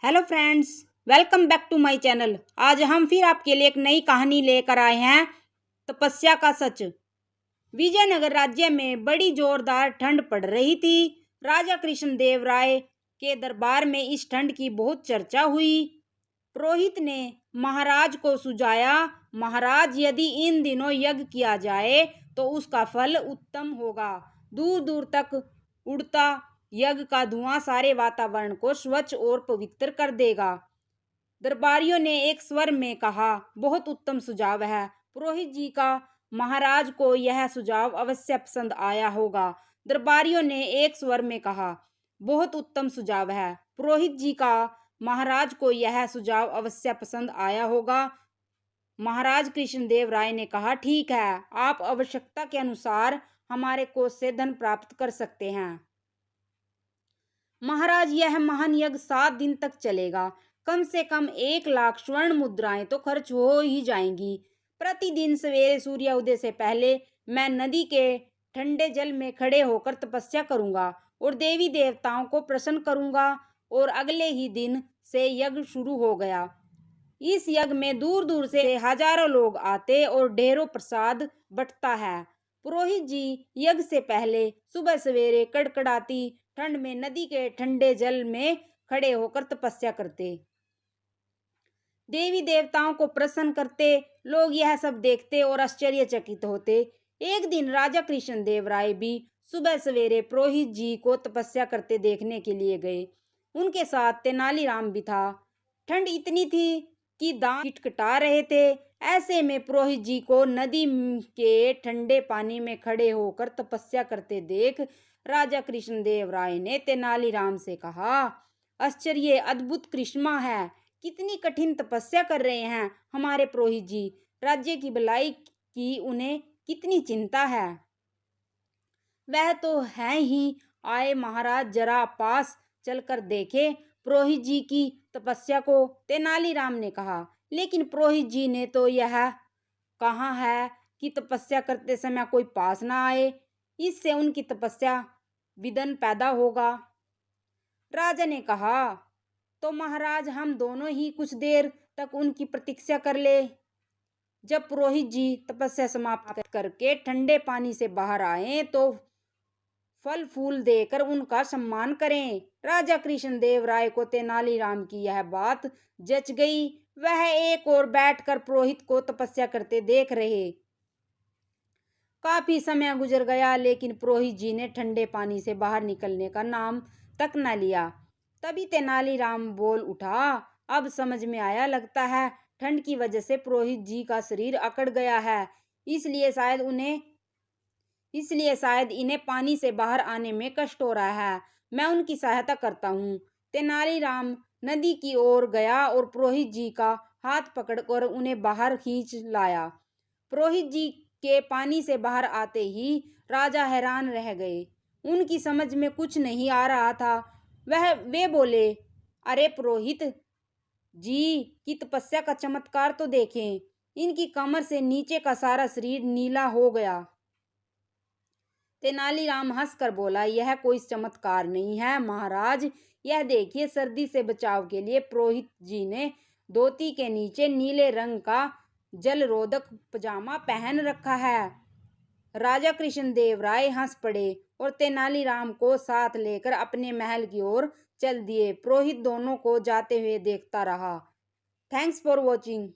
Hello friends, welcome back to my channel. आज हम फिर आपके लिए एक नई कहानी लेकर आए हैं, तपस्या का सच। विजयनगर राज्य में बड़ी जोरदार ठंड पड़ रही थी। राजा कृष्णदेव राय के दरबार में इस ठंड की बहुत चर्चा हुई। पुरोहित ने महाराज को सुझाया, महाराज यदि इन दिनों यज्ञ किया जाए तो उसका फल उत्तम होगा। दूर दूर तक उड़ता यज्ञ का धुआं सारे वातावरण को स्वच्छ और पवित्र कर देगा। दरबारियों ने एक स्वर में कहा, बहुत उत्तम सुझाव है। पुरोहित जी का महाराज को यह सुझाव अवश्य पसंद आया होगा। दरबारियों ने एक स्वर में कहा, बहुत उत्तम सुझाव है। पुरोहित जी का महाराज को यह सुझाव अवश्य पसंद आया होगा। महाराज कृष्णदेव राय ने कहा, ठीक है, आप आवश्यकता के अनुसार हमारे कोष से धन प्राप्त कर सकते हैं। महाराज, यह महान यज्ञ 7 दिन तक चलेगा। कम से कम 1 लाख स्वर्ण मुद्राएं तो खर्च हो ही जाएंगी। प्रतिदिन सवेरे सूर्योदय से पहले मैं नदी के ठंडे जल में खड़े होकर तपस्या करूंगा और देवी देवताओं को प्रसन्न करूंगा। और अगले ही दिन से यज्ञ शुरू हो गया। इस यज्ञ में दूर दूर से हजारों लोग आते और ढेरों प्रसाद बंटता है। पुरोहित जी यज्ञ से पहले सुबह सवेरे कड़कड़ाती ठंड में नदी के ठंडे जल में खड़े होकर तपस्या करते, देवी देवताओं को प्रसन्न करते। लोग यह सब देखते और आश्चर्यचकित होते। एक दिन राजा कृष्णदेव राय भी सुबह सवेरे पुरोहित जी को तपस्या करते देखने के लिए गए। उनके साथ तेनालीराम भी था। ठंड इतनी थी कि दांत किटकिटा रहे थे। ऐसे में पुरोहित जी को नदी के ठंडे पानी में खड़े होकर तपस्या करते देख राजा कृष्णदेव राय ने तेनालीराम से कहा, आश्चर्य, अद्भुत करिश्मा है। कितनी कठिन तपस्या कर रहे हैं हमारे पुरोहित जी। राज्य की भलाई की उन्हें कितनी चिंता है। वह तो है ही, आए महाराज जरा पास चलकर देखे पुरोहित जी की तपस्या को, तेनालीराम ने कहा। लेकिन पुरोहित जी ने तो यह कहा है कि तपस्या करते समय कोई पास ना आए, इससे उनकी तपस्या विघ्न पैदा होगा। राजा ने कहा, तो महाराज हम दोनों ही कुछ देर तक उनकी प्रतीक्षा कर ले। जब पुरोहित जी तपस्या समाप्त करके ठंडे पानी से बाहर आए तो फल फूल देकर उनका सम्मान करें। राजा कृष्णदेव राय को तेनालीराम की यह बात जच गई। वह एक और बैठकर पुरोहित को तपस्या करते देख रहे। काफी समय गुजर गया, लेकिन पुरोहित जी ने ठंडे पानी से बाहर निकलने का नाम तक न लिया। तभी तेनालीराम बोल उठा, अब समझ में आया, लगता है ठंड की वजह से पुरोहित जी का शरीर अकड़ गया है, इसलिए शायद इन्हें पानी से बाहर आने में कष्ट हो रहा है। मैं उनकी सहायता करता हूँ। तेनालीराम नदी की ओर गया और पुरोहित जी का हाथ पकड़कर उन्हें बाहर खींच लाया। पुरोहित जी के पानी से बाहर आते ही राजा हैरान रह गए। उनकी समझ में कुछ नहीं आ रहा था। वे बोले, अरे पुरोहित जी की तपस्या का चमत्कार तो देखें। इनकी कमर से नीचे का सारा शरीर नीला हो गया। तेनालीराम हंसकर बोला, यह कोई चमत्कार नहीं है महाराज, यह देखिए, सर्दी से बचाव के लिए पुरोहित जी ने धोती के नीचे नीले रंग का जलरोधक पजामा पहन रखा है। राजा कृष्णदेव राय हंस पड़े और तेनालीराम को साथ लेकर अपने महल की ओर चल दिए। पुरोहित दोनों को जाते हुए देखता रहा। Thanks for watching.